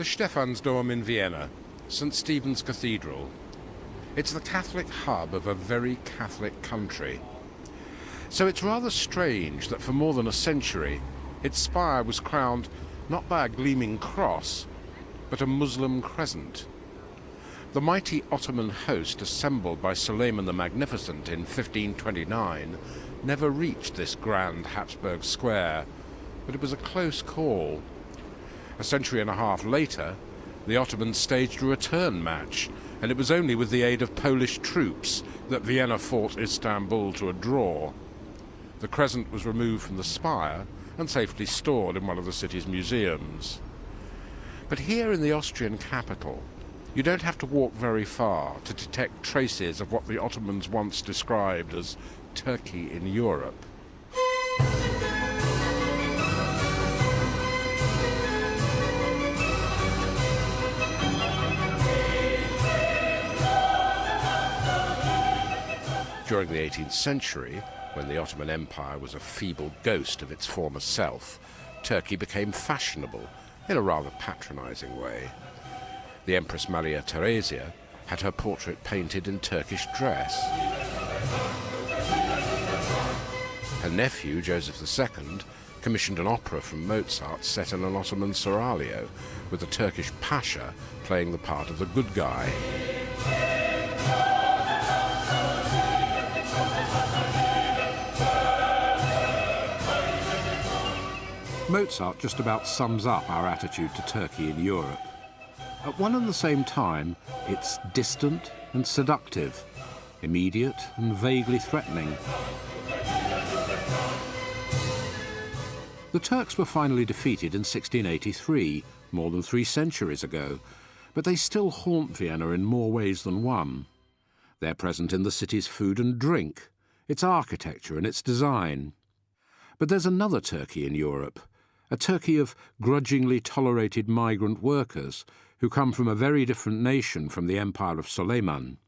The Stephansdom in Vienna, St. Stephen's Cathedral. It's the Catholic hub of a very Catholic country. So it's rather strange that for more than a century, its spire was crowned not by a gleaming cross, but a Muslim crescent. The mighty Ottoman host assembled by Suleiman the Magnificent in 1529 never reached this grand Habsburg square, but it was a close call. A century and a half later, the Ottomans staged a return match, and it was only with the aid of Polish troops that Vienna fought Istanbul to a draw. The crescent was removed from the spire and safely stored in one of the city's museums. But here in the Austrian capital, you don't have to walk very far to detect traces of what the Ottomans once described as Turkey in Europe. During the 18th century, when the Ottoman Empire was a feeble ghost of its former self, Turkey became fashionable in a rather patronizing way. The Empress Maria Theresia had her portrait painted in Turkish dress. Her nephew, Joseph II, commissioned an opera from Mozart set in an Ottoman seraglio, with the Turkish pasha playing the part of the good guy. Mozart just about sums up our attitude to Turkey in Europe. At one and the same time, it's distant and seductive, immediate and vaguely threatening. The Turks were finally defeated in 1683, more than 3 centuries ago, but they still haunt Vienna in more ways than one. They're present in the city's food and drink, its architecture and its design. But there's another Turkey in Europe, a Turkey of grudgingly tolerated migrant workers who come from a very different nation from the Empire of Suleiman.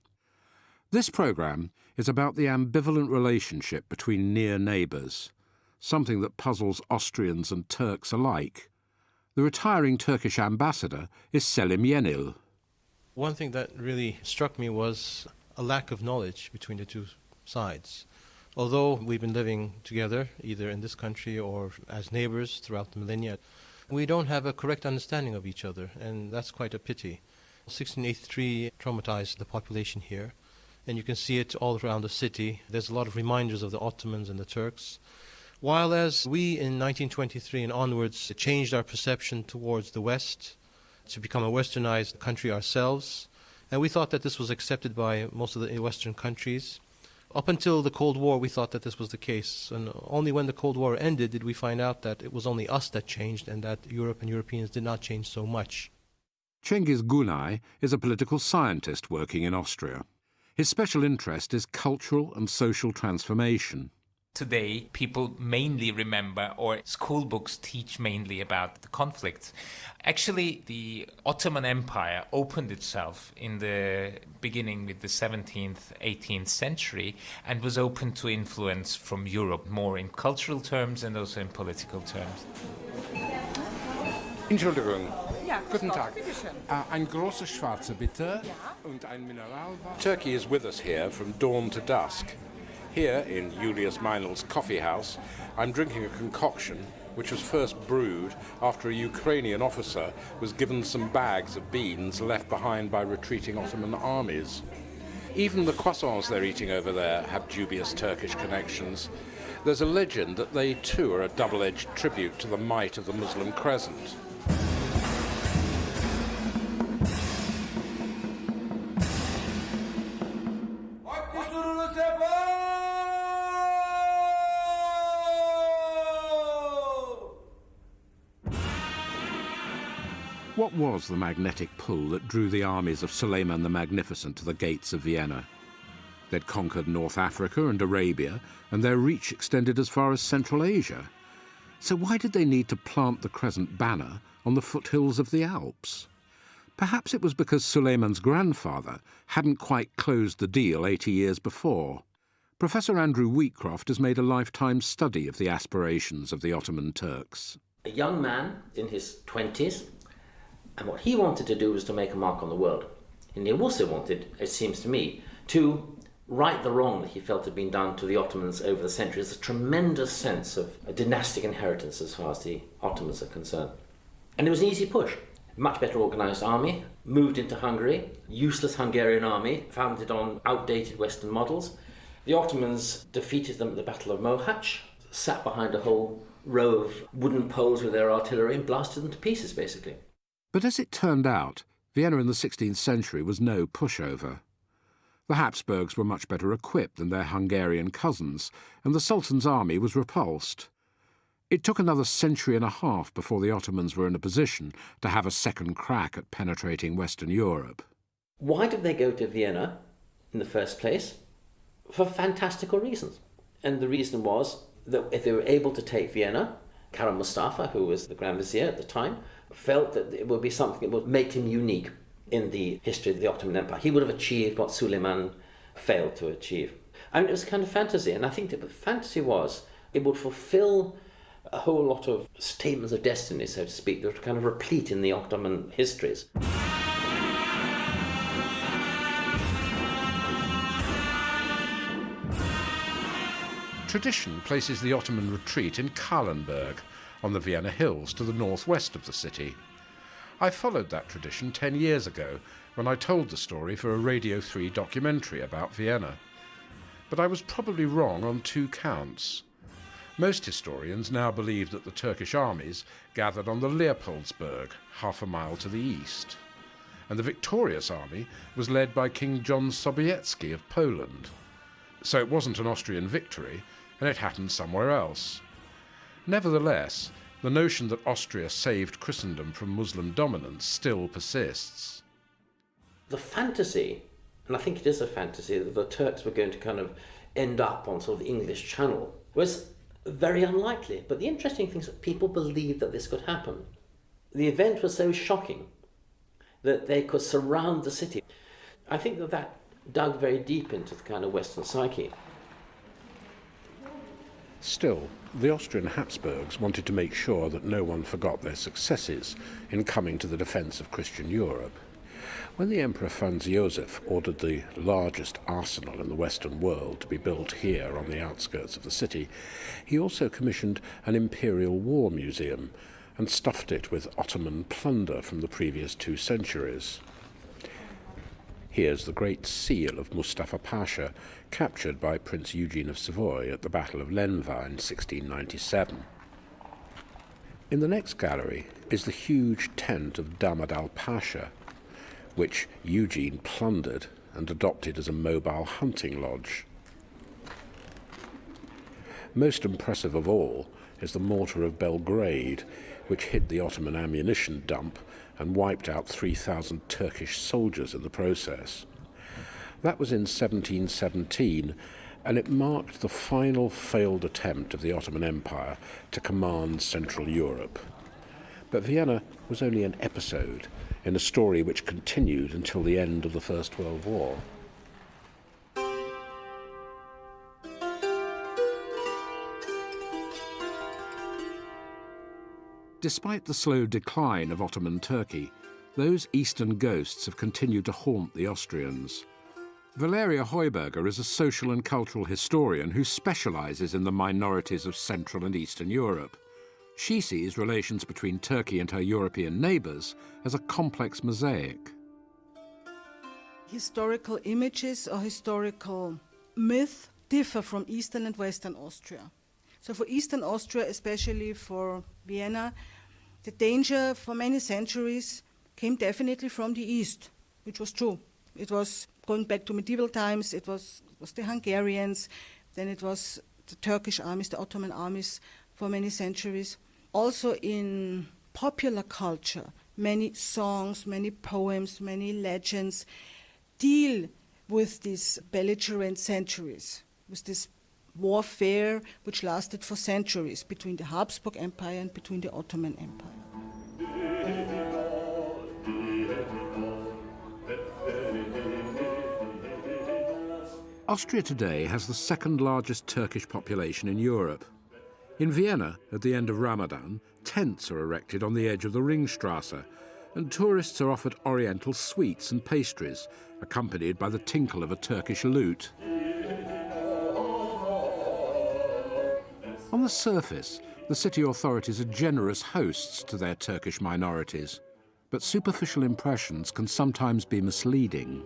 This programme is about the ambivalent relationship between near neighbours, something that puzzles Austrians and Turks alike. The retiring Turkish ambassador is Selim Yenil. One thing that really struck me was a lack of knowledge between the two sides. Although we've been living together, either in this country or as neighbours throughout the millennia, we don't have a correct understanding of each other, and that's quite a pity. 1683 traumatized the population here, and you can see it all around the city. There's a lot of reminders of the Ottomans and the Turks. While as we in 1923 and onwards changed our perception towards the West to become a westernized country ourselves, and we thought that this was accepted by most of the Western countries. Up until the Cold War, we thought that this was the case, and only when the Cold War ended did we find out that it was only us that changed and that Europe and Europeans did not change so much. Cengiz Günay is a political scientist working in Austria. His special interest is cultural and social transformation. Today, people mainly remember, or school books teach mainly about the conflicts. Actually, the Ottoman Empire opened itself in the beginning with the 17th, 18th century and was open to influence from Europe, more in cultural terms and also in political terms. Entschuldigung. Ja, Guten Gott, Tag. bitteschön. Ein große schwarze bitte Ja. und ein Mineralwasser. Turkey is with us here from dawn to dusk. Here, in Julius Meinl's coffee house, I'm drinking a concoction which was first brewed after a Ukrainian officer was given some bags of beans left behind by retreating Ottoman armies. Even the croissants they're eating over there have dubious Turkish connections. There's a legend that they too are a double-edged tribute to the might of the Muslim crescent. What was the magnetic pull that drew the armies of Suleiman the Magnificent to the gates of Vienna? They'd conquered North Africa and Arabia, and their reach extended as far as Central Asia. So why did they need to plant the crescent banner on the foothills of the Alps? Perhaps it was because Suleiman's grandfather hadn't quite closed the deal 80 years before. Professor Andrew Wheatcroft has made a lifetime study of the aspirations of the Ottoman Turks. A young man in his 20s And what he wanted to do was to make a mark on the world. And he also wanted, it seems to me, to right the wrong that he felt had been done to the Ottomans over the centuries. There's a tremendous sense of a dynastic inheritance as far as the Ottomans are concerned. And it was an easy push. Much better organised army, moved into Hungary, useless Hungarian army, founded on outdated Western models. The Ottomans defeated them at the Battle of Mohacs, sat behind a whole row of wooden poles with their artillery and blasted them to pieces, basically. But as it turned out, Vienna in the 16th century was no pushover. The Habsburgs were much better equipped than their Hungarian cousins, and the Sultan's army was repulsed. It took another century and a half before the Ottomans were in a position to have a second crack at penetrating Western Europe. Why did they go to Vienna in the first place? For fantastical reasons. And the reason was that if they were able to take Vienna, Kara Mustafa, who was the Grand Vizier at the time, felt that it would be something that would make him unique in the history of the Ottoman Empire. He would have achieved what Suleiman failed to achieve. And it was a kind of fantasy, and I think that the fantasy was it would fulfill a whole lot of statements of destiny, so to speak, that were kind of replete in the Ottoman histories. Tradition places the Ottoman retreat in Kahlenberg, on the Vienna hills to the northwest of the city. I followed that tradition 10 years ago when I told the story for a Radio 3 documentary about Vienna. But I was probably wrong on 2 counts. Most historians now believe that the Turkish armies gathered on the Leopoldsberg, half a mile to the east. And the victorious army was led by King John Sobieski of Poland. So it wasn't an Austrian victory, and it happened somewhere else. Nevertheless, the notion that Austria saved Christendom from Muslim dominance still persists. The fantasy, and I think it is a fantasy, that the Turks were going to kind of end up on sort of the English Channel, was very unlikely. But the interesting thing is that people believed that this could happen. The event was so shocking that they could surround the city. I think that that dug very deep into the kind of Western psyche. Still, the Austrian Habsburgs wanted to make sure that no one forgot their successes in coming to the defence of Christian Europe. When the Emperor Franz Joseph ordered the largest arsenal in the Western world to be built here on the outskirts of the city, he also commissioned an imperial war museum and stuffed it with Ottoman plunder from the previous 2 centuries. Here's the Great Seal of Mustafa Pasha, captured by Prince Eugene of Savoy at the Battle of Lenva in 1697. In the next gallery is the huge tent of Damad Pasha, which Eugene plundered and adopted as a mobile hunting lodge. Most impressive of all is the mortar of Belgrade, which hit the Ottoman ammunition dump and wiped out 3,000 Turkish soldiers in the process. That was in 1717, and it marked the final failed attempt of the Ottoman Empire to command Central Europe. But Vienna was only an episode in a story which continued until the end of the First World War. Despite the slow decline of Ottoman Turkey, those eastern ghosts have continued to haunt the Austrians. Valeria Heuberger is a social and cultural historian who specialises in the minorities of Central and Eastern Europe. She sees relations between Turkey and her European neighbours as a complex mosaic. Historical images or historical myth differ from Eastern and Western Austria. So for Eastern Austria, especially for Vienna, the danger for many centuries came definitely from the East, which was true. It was going back to medieval times, it was the Hungarians, then it was the Turkish armies, the Ottoman armies for many centuries. Also in popular culture, many songs, many poems, many legends deal with these belligerent centuries, with this warfare which lasted for centuries between the Habsburg Empire and between the Ottoman Empire. Austria today has the second largest Turkish population in Europe. In Vienna, at the end of Ramadan, tents are erected on the edge of the Ringstrasse, and tourists are offered oriental sweets and pastries, accompanied by the tinkle of a Turkish lute. On the surface, the city authorities are generous hosts to their Turkish minorities, but superficial impressions can sometimes be misleading.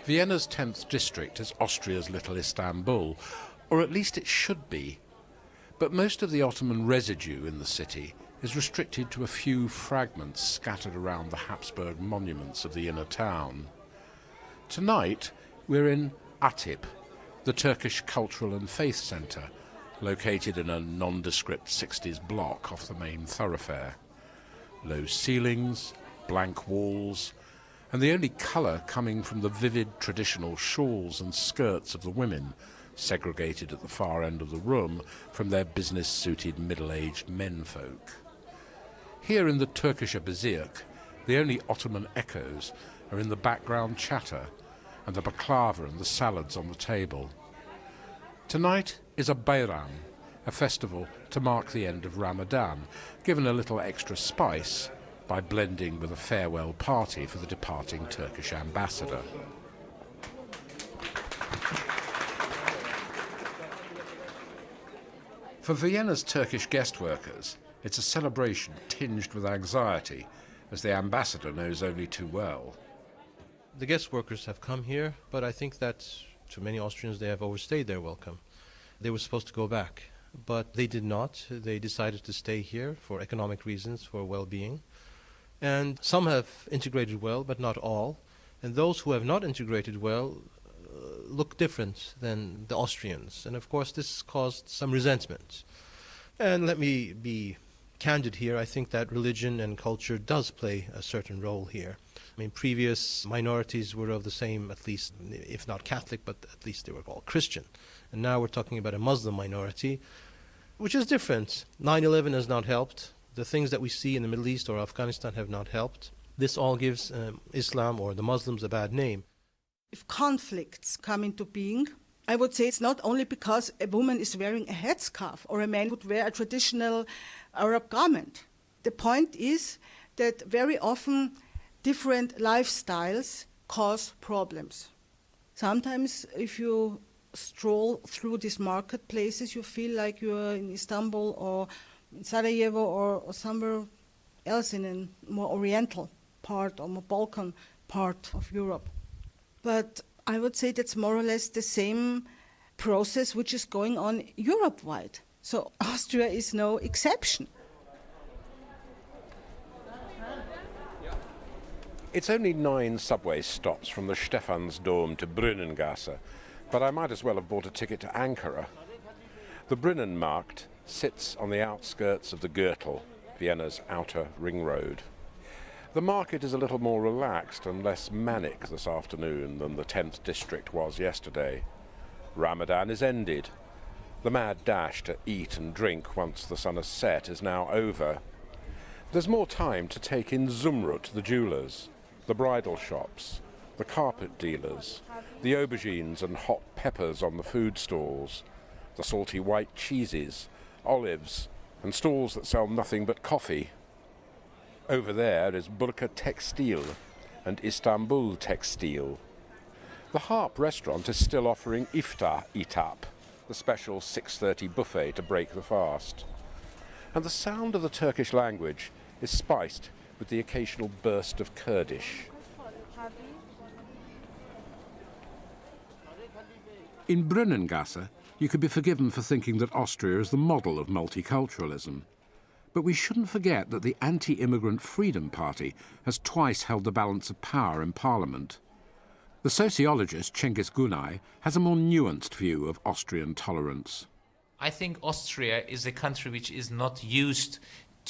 Vienna's 10th district is Austria's little Istanbul, or at least it should be. But most of the Ottoman residue in the city is restricted to a few fragments scattered around the Habsburg monuments of the inner town. Tonight, we're in Atip, the Turkish Cultural and Faith Centre, located in a nondescript 60s block off the main thoroughfare. Low ceilings, blank walls, and the only colour coming from the vivid traditional shawls and skirts of the women, segregated at the far end of the room from their business-suited middle-aged menfolk. Here in the Turkische Bezirk, the only Ottoman echoes are in the background chatter and the baklava and the salads on the table. Tonight is a Bayram, a festival to mark the end of Ramadan, given a little extra spice by blending with a farewell party for the departing Turkish ambassador. For Vienna's Turkish guest workers, it's a celebration tinged with anxiety, as the ambassador knows only too well. The guest workers have come here, but I think that to many Austrians they have overstayed their welcome. They were supposed to go back, but they did not. They decided to stay here for economic reasons, for well-being. And some have integrated well, but not all. And those who have not integrated well look different than the Austrians. And of course this caused some resentment. And let me be candid here, I think that religion and culture does play a certain role here. I mean, previous minorities were of the same, at least, if not Catholic, but at least they were all Christian. And now we're talking about a Muslim minority, which is different. 9/11 has not helped. The things that we see in the Middle East or Afghanistan have not helped. This all gives Islam or the Muslims a bad name. If conflicts come into being, I would say it's not only because a woman is wearing a headscarf or a man would wear a traditional Arab garment. The point is that very often different lifestyles cause problems. Sometimes if you stroll through these marketplaces, you feel like you're in Istanbul or in Sarajevo or somewhere else in a more oriental part or more Balkan part of Europe. But I would say that's more or less the same process which is going on Europe-wide. So Austria is no exception. It's only 9 subway stops from the Stephansdom to Brunnengasse, but I might as well have bought a ticket to Ankara. The Brunnenmarkt sits on the outskirts of the Gürtel, Vienna's outer ring road. The market is a little more relaxed and less manic this afternoon than the 10th district was yesterday. Ramadan is ended. The mad dash to eat and drink once the sun has set is now over. There's more time to take in Zumrut, the jewellers, the bridal shops, the carpet dealers, the aubergines and hot peppers on the food stalls, the salty white cheeses, olives, and stalls that sell nothing but coffee. Over there is Burka Textil and Istanbul Textil. The Harp restaurant is still offering iftar itap, the special 6:30 buffet to break the fast. And the sound of the Turkish language is spiced with the occasional burst of Kurdish. In Brunnengasse, you could be forgiven for thinking that Austria is the model of multiculturalism. But we shouldn't forget that the anti-immigrant Freedom Party has twice held the balance of power in Parliament. The sociologist Cengiz Günay has a more nuanced view of Austrian tolerance. I think Austria is a country which is not used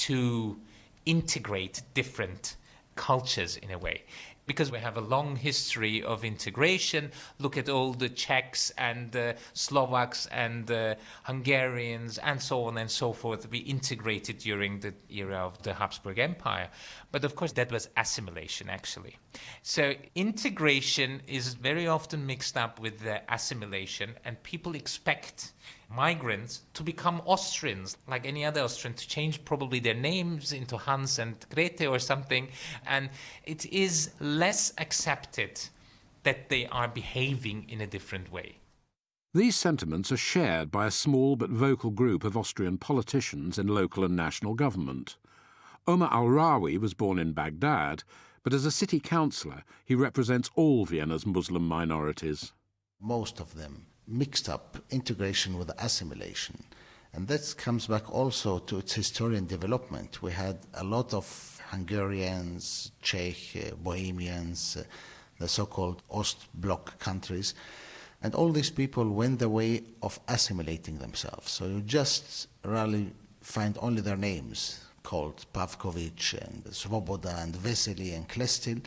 to integrate different cultures in a way. Because we have a long history of integration. Look at all the Czechs and the Slovaks and the Hungarians and so on and so forth. We integrated during the era of the Habsburg Empire. But of course that was assimilation actually. So integration is very often mixed up with the assimilation, and people expect migrants to become Austrians, like any other Austrian, to change probably their names into Hans and Grete or something. And it is less accepted that they are behaving in a different way. These sentiments are shared by a small but vocal group of Austrian politicians in local and national government. Omar al-Rawi was born in Baghdad, but as a city councillor, he represents all Vienna's Muslim minorities. Most of them mixed up integration with assimilation. And that comes back also to its historian development. We had a lot of Hungarians, Czech, Bohemians, the so-called Ostblock countries. And all these people went the way of assimilating themselves. So you just rarely find only their names, called Pavkovic and Svoboda and Vesely and Klestil,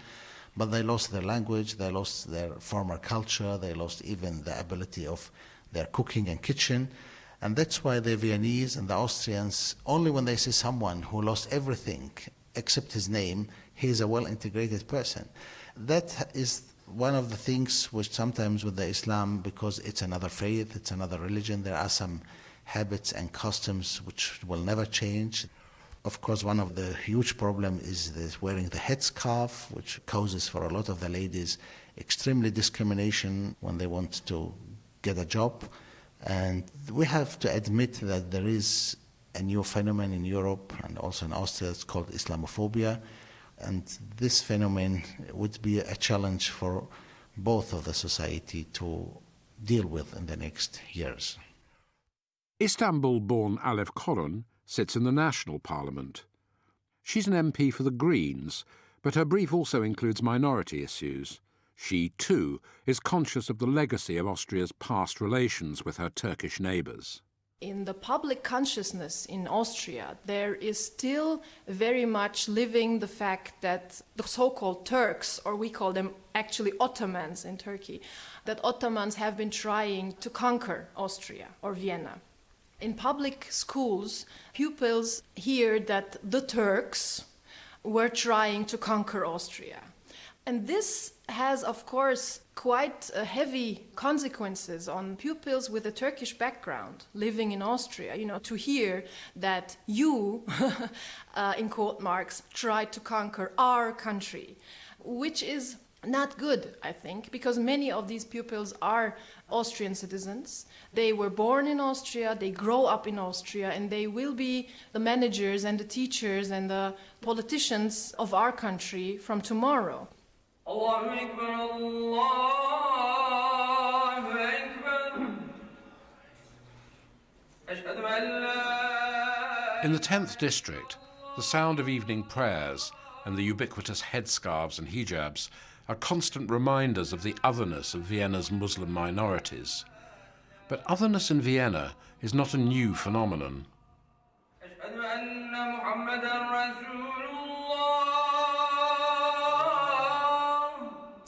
but they lost their language, they lost their former culture, they lost even the ability of their cooking and kitchen. And that's why the Viennese and the Austrians, only when they see someone who lost everything except his name, he is a well-integrated person. That is one of the things which sometimes with the Islam, because it's another faith, it's another religion, there are some habits and customs which will never change. Of course, one of the huge problems is this wearing the headscarf, which causes for a lot of the ladies extremely discrimination when they want to get a job. And we have to admit that there is a new phenomenon in Europe and also in Austria. It's called Islamophobia. And this phenomenon would be a challenge for both of the society to deal with in the next years. Istanbul-born Alev Korun sits in the National Parliament. She's an MP for the Greens, but her brief also includes minority issues. She, too, is conscious of the legacy of Austria's past relations with her Turkish neighbours. In the public consciousness in Austria, there is still very much living the fact that the so-called Turks, or we call them actually Ottomans in Turkey, that Ottomans have been trying to conquer Austria or Vienna. In public schools, pupils hear that the Turks were trying to conquer Austria. And this has, of course, quite heavy consequences on pupils with a Turkish background living in Austria, to hear that you, in quote marks, tried to conquer our country, which is not good, I think, because many of these pupils are Austrian citizens. They were born in Austria, they grow up in Austria, and they will be the managers and the teachers and the politicians of our country from tomorrow. Allahu Akbar, Allahu Akbar. Ashhadu an la. In the 10th district, the sound of evening prayers and the ubiquitous headscarves and hijabs are constant reminders of the otherness of Vienna's Muslim minorities. But otherness in Vienna is not a new phenomenon. Ashhadu anna Muhammadan Rasulullah.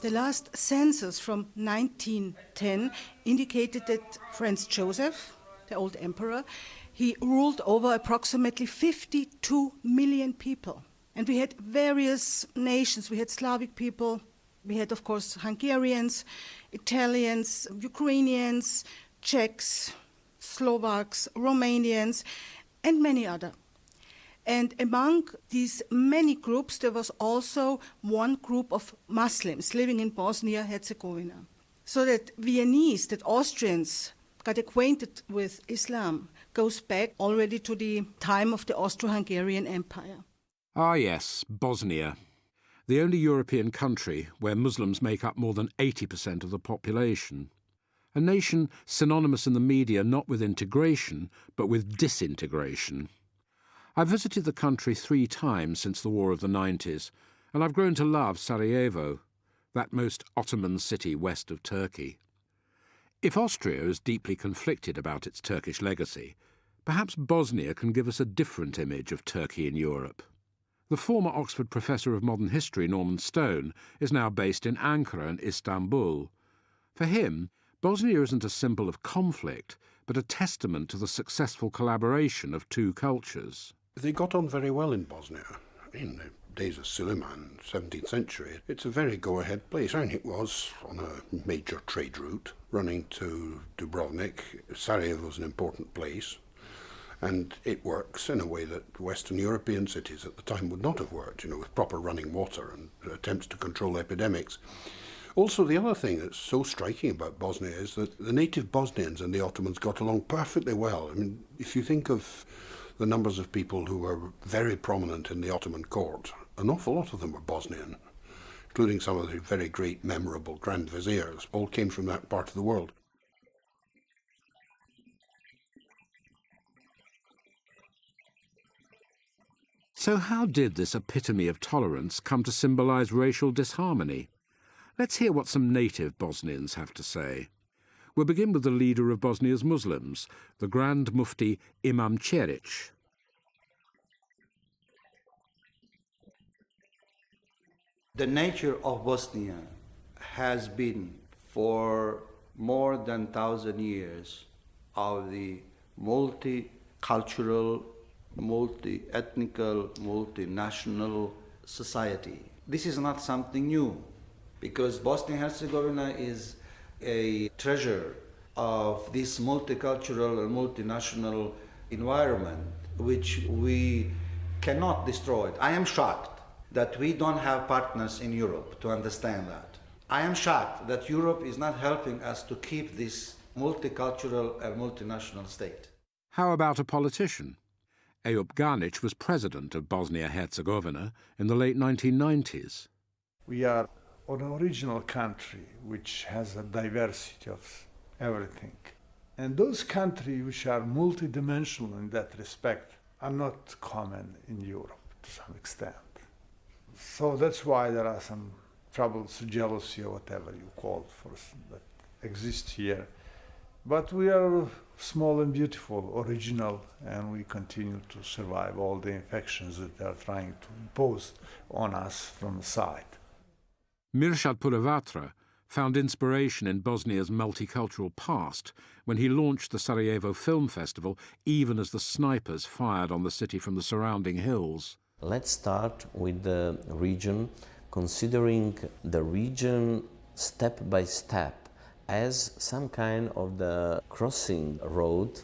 The last census from 1910 indicated that Franz Joseph, the old emperor, he ruled over approximately 52 million people. And we had various nations. We had Slavic people. We had, of course, Hungarians, Italians, Ukrainians, Czechs, Slovaks, Romanians, and many other. And among these many groups, there was also one group of Muslims living in Bosnia-Herzegovina. So that Viennese, that Austrians got acquainted with Islam goes back already to the time of the Austro-Hungarian Empire. Ah yes, Bosnia. The only European country where Muslims make up more than 80% of the population. A nation synonymous in the media not with integration, but with disintegration. I've visited the country 3 times since the War of the 90s, and I've grown to love Sarajevo, that most Ottoman city west of Turkey. If Austria is deeply conflicted about its Turkish legacy, perhaps Bosnia can give us a different image of Turkey in Europe. The former Oxford Professor of Modern History, Norman Stone, is now based in Ankara and Istanbul. For him, Bosnia isn't a symbol of conflict, but a testament to the successful collaboration of 2 cultures. They got on very well in Bosnia. days of Suleiman, 17th century, it's a very go-ahead place. And it was on a major trade route running to Dubrovnik. Sarajevo is an important place, and it works in a way that Western European cities at the time would not have worked, with proper running water and attempts to control epidemics. Also, the other thing that's so striking about Bosnia is that the native Bosnians and the Ottomans got along perfectly well. I mean, if you think of the numbers of people who were very prominent in the Ottoman court, an awful lot of them were Bosnian, including some of the very great, memorable Grand Viziers, all came from that part of the world. So how did this epitome of tolerance come to symbolize racial disharmony? Let's hear what some native Bosnians have to say. We'll begin with the leader of Bosnia's Muslims, the Grand Mufti Imam Ćerić. The nature of Bosnia has been for more than 1,000 years of the multicultural, multi-ethnical, multinational society. This is not something new, because Bosnia-Herzegovina is a treasure of this multicultural and multinational environment, which we cannot destroy. I am shocked that we don't have partners in Europe to understand that. I am shocked that Europe is not helping us to keep this multicultural and multinational state. How about a politician? Eyüp Ganić was president of Bosnia-Herzegovina in the late 1990s. We are an original country which has a diversity of everything. And those countries which are multidimensional in that respect are not common in Europe to some extent. So that's why there are some troubles, jealousy, or whatever you call it, that exist here. But we are small and beautiful, original, and we continue to survive all the infections that they are trying to impose on us from the side. Mirsad Puravatra found inspiration in Bosnia's multicultural past when he launched the Sarajevo Film Festival, even as the snipers fired on the city from the surrounding hills. Let's start with the region, considering the region step by step as some kind of the crossing road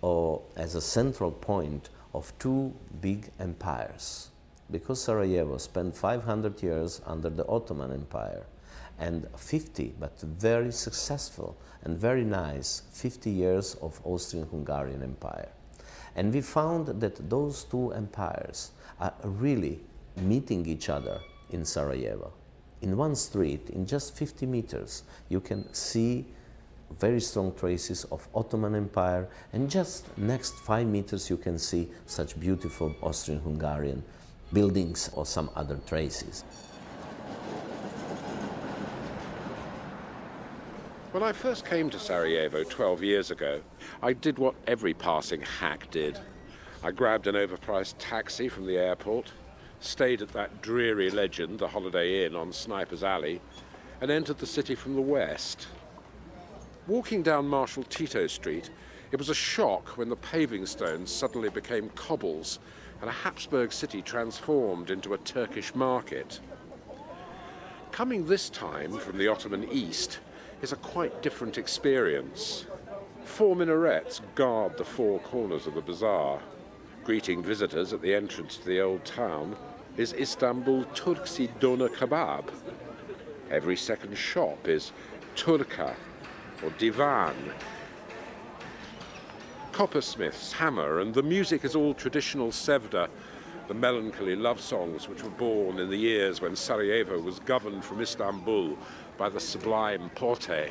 or as a central point of two big empires. Because Sarajevo spent 500 years under the Ottoman Empire and 50, but very successful and very nice 50 years of Austrian-Hungarian Empire. And we found that those two empires are really meeting each other in Sarajevo. In one street, in just 50 meters, you can see very strong traces of Ottoman Empire, and just next 5 meters you can see such beautiful Austrian-Hungarian buildings or some other traces. When I first came to Sarajevo 12 years ago, I did what every passing hack did. I grabbed an overpriced taxi from the airport, stayed at that dreary legend, the Holiday Inn on Snipers Alley, and entered the city from the west. Walking down Marshal Tito Street, it was a shock when the paving stones suddenly became cobbles and a Habsburg city transformed into a Turkish market. Coming this time from the Ottoman East is a quite different experience. 4 minarets guard the four corners of the bazaar. Greeting visitors at the entrance to the old town is Istanbul Turksi Doner Kebab. Every second shop is Turka or Divan. Coppersmiths hammer, and the music is all traditional Sevda, the melancholy love songs which were born in the years when Sarajevo was governed from Istanbul by the sublime Porte.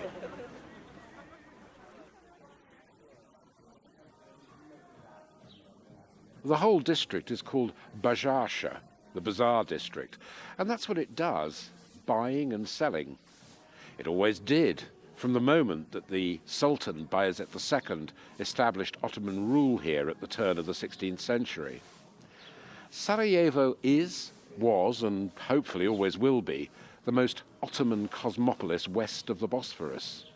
The whole district is called Bazarsha, the bazaar district, and that's what it does, buying and selling. It always did, from the moment that the Sultan Bayezid II established Ottoman rule here at the turn of the 16th century. Sarajevo is, was, and hopefully always will be, the most Ottoman cosmopolis west of the Bosphorus.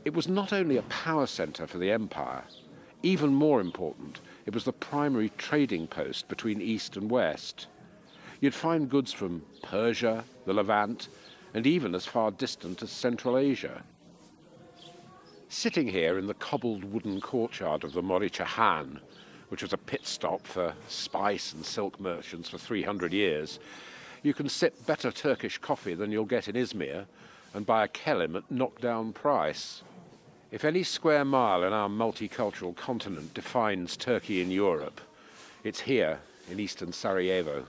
It was not only a power centre for the empire, even more important, it was the primary trading post between East and West. You'd find goods from Persia, the Levant, and even as far distant as Central Asia. Sitting here in the cobbled wooden courtyard of the Moricha Han, which was a pit stop for spice and silk merchants for 300 years, you can sip better Turkish coffee than you'll get in Izmir and buy a kelim at knockdown price. If any square mile in our multicultural continent defines Turkey in Europe, it's here in eastern Sarajevo.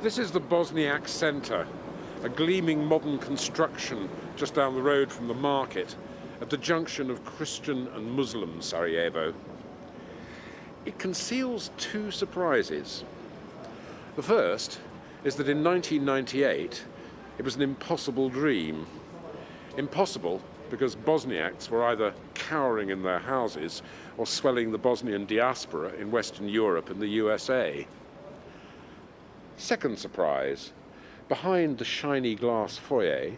This is the Bosniak Center, a gleaming modern construction just down the road from the market at the junction of Christian and Muslim Sarajevo. It conceals two surprises. The first is that in 1998 it was an impossible dream. Impossible because Bosniaks were either cowering in their houses or swelling the Bosnian diaspora in Western Europe and the USA. Second surprise, behind the shiny glass foyer,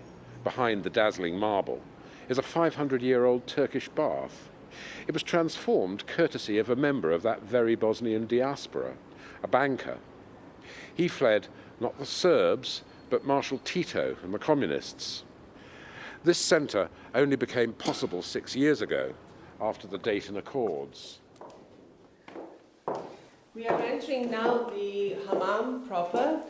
behind the dazzling marble, is a 500-year-old Turkish bath. It was transformed courtesy of a member of that very Bosnian diaspora, a banker. He fled not the Serbs, but Marshal Tito and the communists. This centre only became possible 6 years ago, after the Dayton Accords. We are entering now the hammam proper.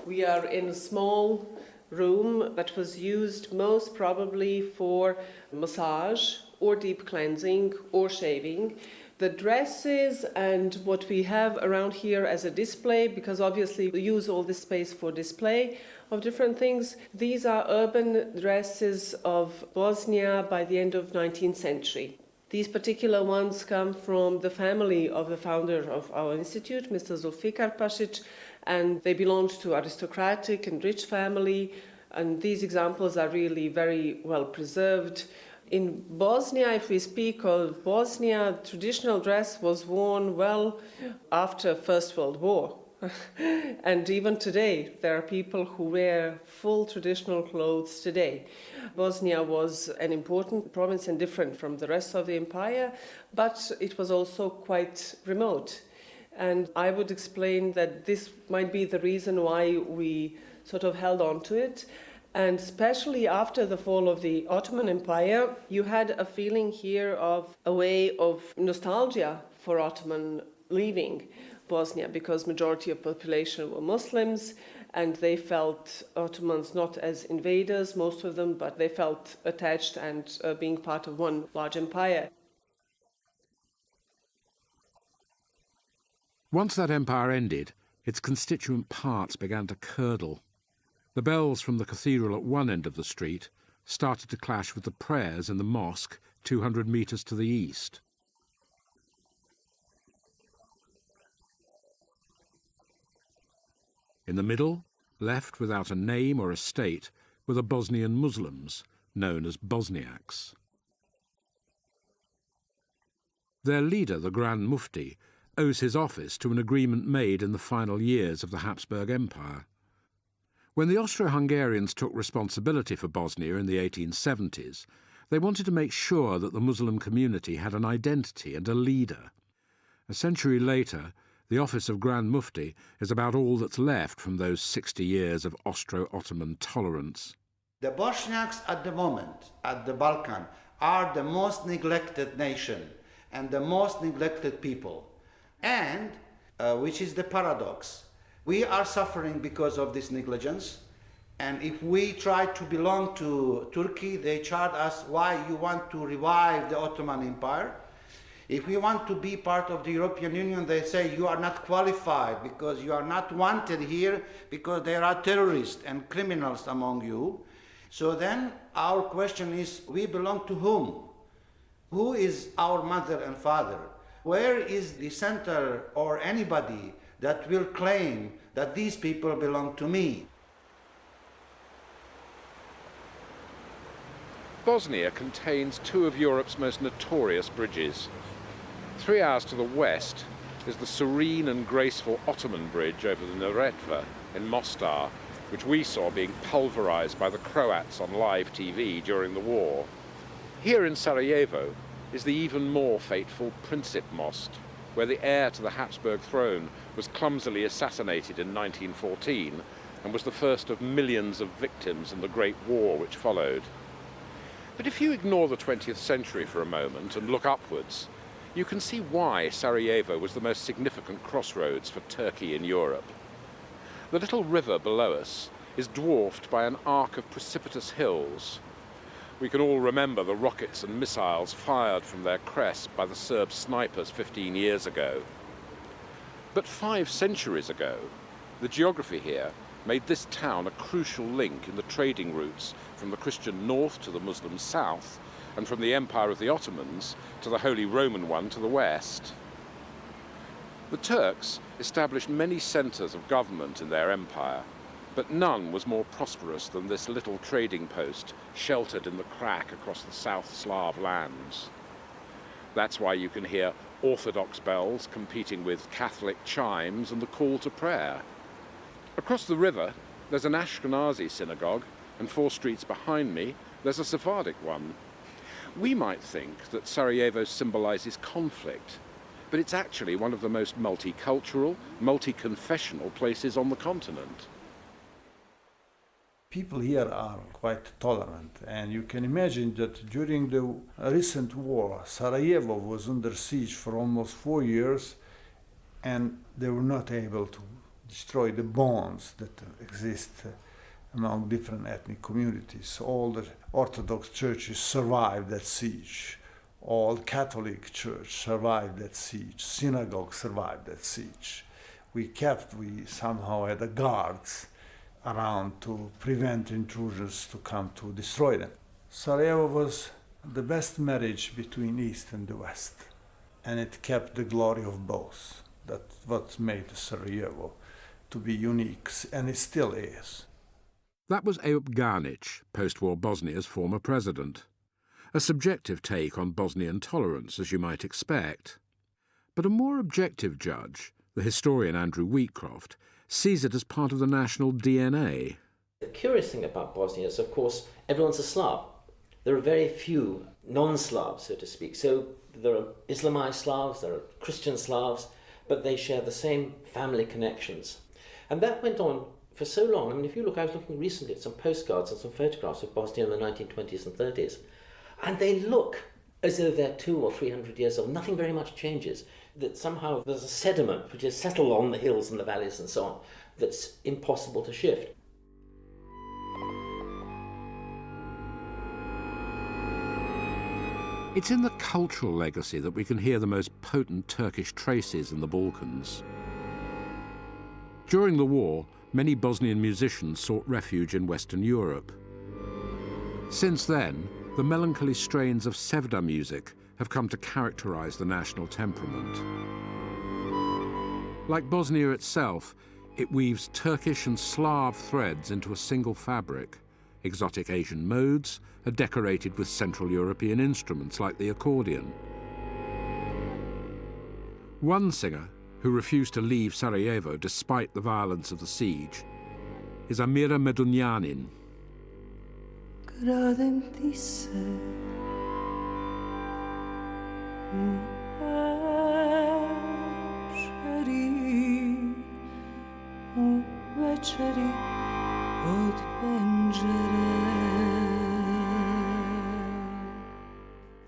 We are in a small room that was used most probably for massage or deep cleansing or shaving. The dresses and what we have around here as a display, because obviously we use all this space for display of different things. These are urban dresses of Bosnia by the end of 19th century. These particular ones come from the family of the founder of our institute, Mr. Zulfikar Pasic, and they belonged to aristocratic and rich family, and these examples are really very well preserved. In Bosnia, if we speak of Bosnia, traditional dress was worn well after First World War. And even today, there are people who wear full traditional clothes today. Bosnia was an important province and different from the rest of the empire, but it was also quite remote. And I would explain that this might be the reason why we sort of held on to it. And especially after the fall of the Ottoman Empire, you had a feeling here of a way of nostalgia for Ottoman leaving Bosnia, because majority of population were Muslims, and they felt Ottomans not as invaders, most of them, but they felt attached and being part of one large empire. Once that empire ended, its constituent parts began to curdle. The bells from the cathedral at one end of the street started to clash with the prayers in the mosque 200 metres to the east. In the middle, left without a name or a state, were the Bosnian Muslims, known as Bosniaks. Their leader, the Grand Mufti, owes his office to an agreement made in the final years of the Habsburg Empire. When the Austro-Hungarians took responsibility for Bosnia in the 1870s, they wanted to make sure that the Muslim community had an identity and a leader. A century later, the office of Grand Mufti is about all that's left from those 60 years of Austro-Ottoman tolerance. The Bosniaks at the moment, at the Balkan, are the most neglected nation and the most neglected people. And, which is the paradox, we are suffering because of this negligence. And if we try to belong to Turkey, they charge us why you want to revive the Ottoman Empire. If we want to be part of the European Union, they say you are not qualified because you are not wanted here because there are terrorists and criminals among you. So then our question is, we belong to whom? Who is our mother and father? Where is the center or anybody that will claim that these people belong to me? Bosnia contains two of Europe's most notorious bridges. 3 hours to the west is the serene and graceful Ottoman Bridge over the Neretva in Mostar, which we saw being pulverized by the Croats on live TV during the war. Here in Sarajevo, is the even more fateful Princip Most, where the heir to the Habsburg throne was clumsily assassinated in 1914 and was the first of millions of victims in the Great War which followed. But if you ignore the 20th century for a moment and look upwards, you can see why Sarajevo was the most significant crossroads for Turkey in Europe. The little river below us is dwarfed by an arc of precipitous hills. We can all remember the rockets and missiles fired from their crest by the Serb snipers 15 years ago. But 5 centuries ago, the geography here made this town a crucial link in the trading routes from the Christian north to the Muslim south, and from the Empire of the Ottomans to the Holy Roman one to the west. The Turks established many centres of government in their empire, but none was more prosperous than this little trading post sheltered in the crack across the South Slav lands. That's why you can hear Orthodox bells competing with Catholic chimes and the call to prayer. Across the river, there's an Ashkenazi synagogue, and 4 streets behind me, there's a Sephardic one. We might think that Sarajevo symbolises conflict, but it's actually one of the most multicultural, multi-confessional places on the continent. People here are quite tolerant, and you can imagine that during the recent war, Sarajevo was under siege for almost 4 years, and they were not able to destroy the bonds that exist among different ethnic communities. All the Orthodox churches survived that siege. All Catholic church survived that siege. Synagogue survived that siege. We somehow had the guards around to prevent intrusions to come to destroy them. Sarajevo was the best marriage between East and the West, and it kept the glory of both. That's what made Sarajevo to be unique, and it still is. That was Eyüp Ganic, post-war Bosnia's former president. A subjective take on Bosnian tolerance, as you might expect. But a more objective judge, the historian Andrew Wheatcroft, sees it as part of the national DNA. The curious thing about Bosnia is, of course, everyone's a Slav. There are very few non-Slavs, so to speak. So there are Islamized Slavs, there are Christian Slavs, but they share the same family connections. And that went on for so long. I mean, if you look, I was looking recently at some postcards and some photographs of Bosnia in the 1920s and 30s, and they look as though they're 200 or 300 years old. Nothing very much changes. That somehow there's a sediment which is settled on the hills and the valleys and so on that's impossible to shift. It's in the cultural legacy that we can hear the most potent Turkish traces in the Balkans. During the war, many Bosnian musicians sought refuge in Western Europe. Since then, the melancholy strains of Sevda music have come to characterize the national temperament. Like Bosnia itself, it weaves Turkish and Slav threads into a single fabric. Exotic Asian modes are decorated with Central European instruments like the accordion. One singer, who refused to leave Sarajevo despite the violence of the siege, is Amira Medunjanin.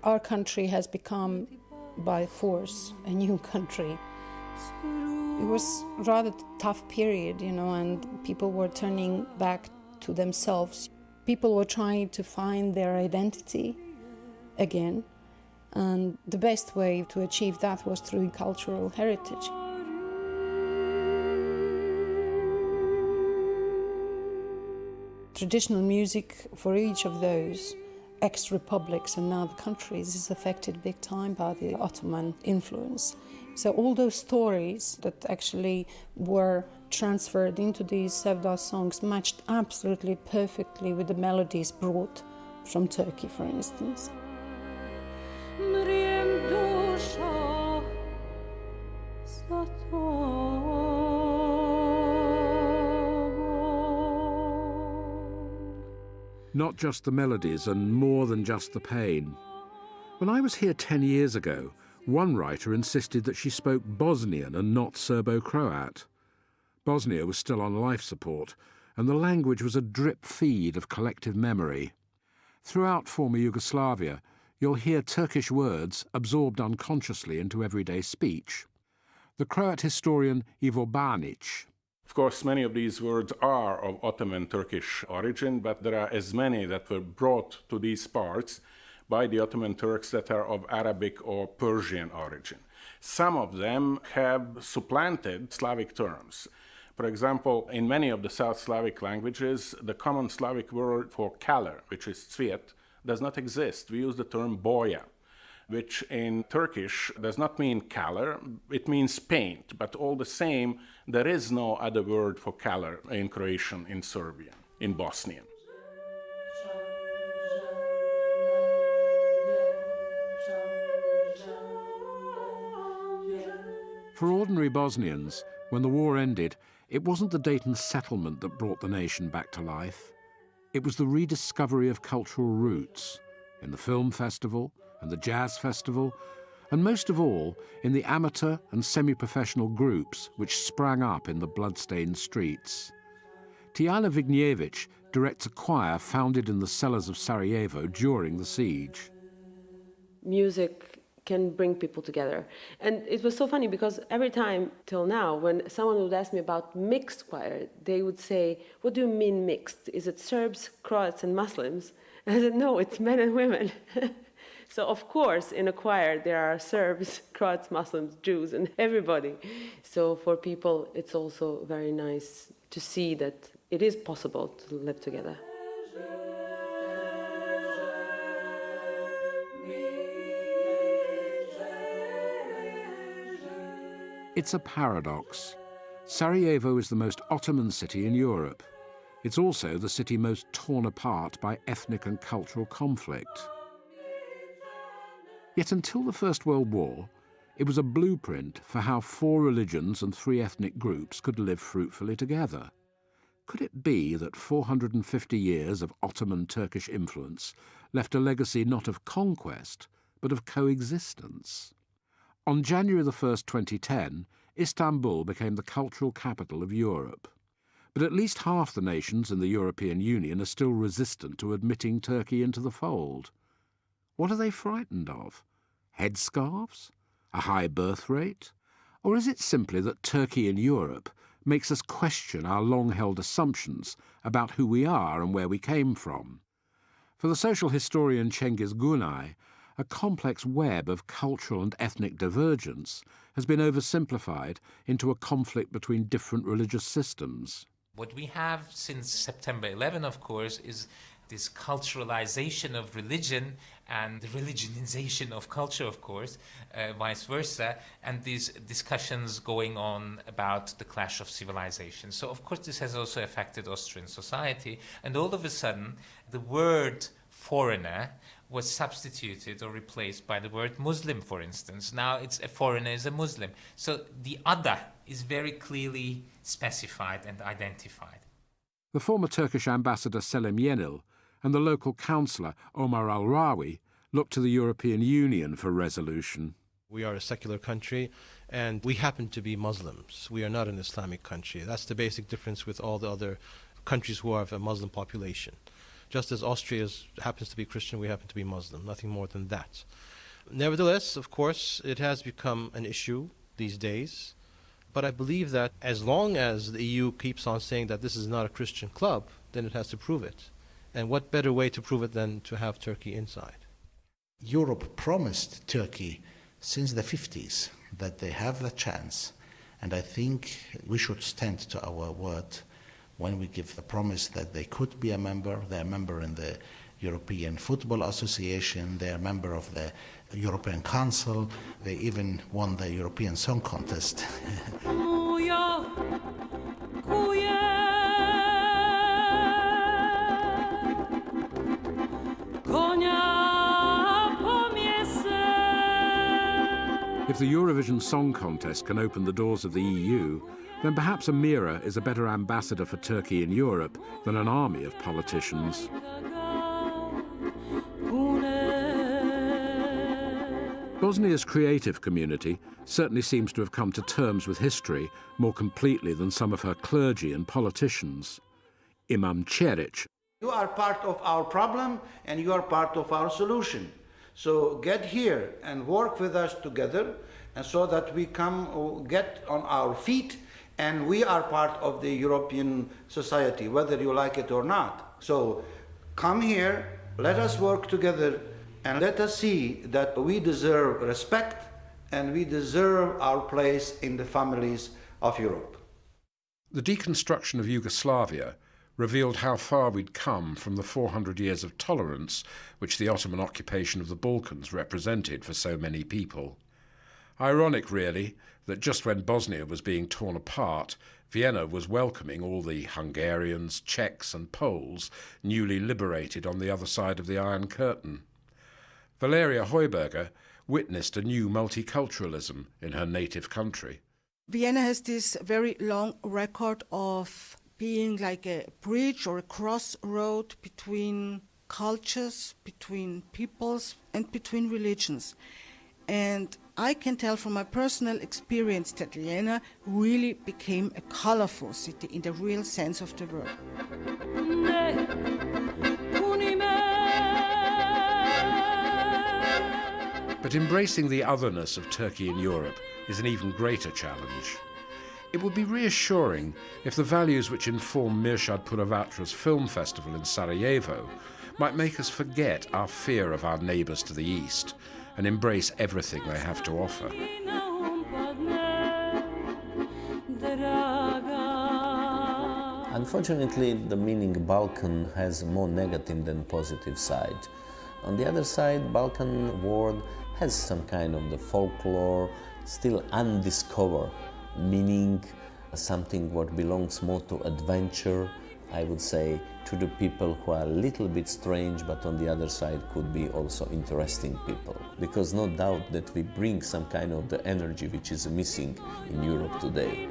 Our country has become, by force, a new country. It was a rather tough period, and people were turning back to themselves. People were trying to find their identity again, and the best way to achieve that was through cultural heritage. Traditional music for each of those ex-republics and now the countries is affected big time by the Ottoman influence. So all those stories that actually were transferred into these Sevda songs matched absolutely perfectly with the melodies brought from Turkey, for instance. Not just the melodies and more than just the pain. When I was here 10 years ago, one writer insisted that she spoke Bosnian and not Serbo-Croat. Bosnia was still on life support, and the language was a drip feed of collective memory. Throughout former Yugoslavia, you'll hear Turkish words absorbed unconsciously into everyday speech. The Croat historian Ivo Banic. Of course, many of these words are of Ottoman Turkish origin, but there are as many that were brought to these parts by the Ottoman Turks that are of Arabic or Persian origin. Some of them have supplanted Slavic terms. For example, in many of the South Slavic languages, the common Slavic word for color, which is cvet, does not exist. We use the term boya, which in Turkish does not mean color, it means paint, but all the same, there is no other word for color in Croatian, in Serbian, in Bosnian. For ordinary Bosnians, when the war ended, it wasn't the Dayton settlement that brought the nation back to life. It was the rediscovery of cultural roots in the film festival and the jazz festival, and most of all, in the amateur and semi-professional groups which sprang up in the blood-stained streets. Tijana Vignjevic directs a choir founded in the cellars of Sarajevo during the siege. Music can bring people together. And it was so funny because every time till now, when someone would ask me about mixed choir, they would say, what do you mean mixed? Is it Serbs, Croats and Muslims? And I said, no, it's men and women. So of course, in a choir, there are Serbs, Croats, Muslims, Jews, and everybody. So for people, it's also very nice to see that it is possible to live together. It's a paradox. Sarajevo is the most Ottoman city in Europe. It's also the city most torn apart by ethnic and cultural conflict. Yet until the First World War, it was a blueprint for how 4 religions and 3 ethnic groups could live fruitfully together. Could it be that 450 years of Ottoman Turkish influence left a legacy not of conquest, but of coexistence? On January 1st, 2010, Istanbul became the cultural capital of Europe. But at least half the nations in the European Union are still resistant to admitting Turkey into the fold. What are they frightened of? Headscarves? A high birth rate? Or is it simply that Turkey in Europe makes us question our long-held assumptions about who we are and where we came from? For the social historian Cengiz Günay, a complex web of cultural and ethnic divergence has been oversimplified into a conflict between different religious systems. What we have since September 11, of course, is this culturalization of religion and the religionization of culture, of course, vice versa, and these discussions going on about the clash of civilizations. So, of course, this has also affected Austrian society, and all of a sudden, the word foreigner was substituted or replaced by the word Muslim, for instance. Now it's a foreigner is a Muslim. So the other is very clearly specified and identified. The former Turkish ambassador Selim Yenil and the local councillor Omar Al-Rawi look to the European Union for resolution. We are a secular country, and we happen to be Muslims. We are not an Islamic country. That's the basic difference with all the other countries who have a Muslim population. Just as Austria happens to be Christian, we happen to be Muslim, nothing more than that. Nevertheless, of course, it has become an issue these days, but I believe that as long as the EU keeps on saying that this is not a Christian club, then it has to prove it. And what better way to prove it than to have Turkey inside? Europe promised Turkey since the 50s that they have the chance, and I think we should stand to our word when we give the promise that they could be a member. They're a member in the European Football Association, they're a member of the European Council, they even won the European Song Contest. If the Eurovision Song Contest can open the doors of the EU, then perhaps Amira is a better ambassador for Turkey in Europe than an army of politicians. Bosnia's creative community certainly seems to have come to terms with history more completely than some of her clergy and politicians. Imam Ćerić. You are part of our problem and you are part of our solution. So get here and work with us together, and so that we get on our feet and we are part of the European society, whether you like it or not. So come here, let us work together, and let us see that we deserve respect and we deserve our place in the families of Europe. The deconstruction of Yugoslavia revealed how far we'd come from the 400 years of tolerance which the Ottoman occupation of the Balkans represented for so many people. Ironic, really, that just when Bosnia was being torn apart, Vienna was welcoming all the Hungarians, Czechs and Poles newly liberated on the other side of the Iron Curtain. Valeria Heuberger witnessed a new multiculturalism in her native country. Vienna has this very long record of being like a bridge or a crossroad between cultures, between peoples, and between religions. And I can tell from my personal experience that Vienna really became a colorful city in the real sense of the word. But embracing the otherness of Turkey in Europe is an even greater challenge. It would be reassuring if the values which inform Mirshad Punovatra's film festival in Sarajevo might make us forget our fear of our neighbours to the east and embrace everything they have to offer. Unfortunately, the meaning Balkan has more negative than positive side. On the other side, Balkan word has some kind of the folklore, still undiscovered, meaning something what belongs more to adventure, I would say, to the people who are a little bit strange, but on the other side could be also interesting people. Because no doubt that we bring some kind of the energy which is missing in Europe today.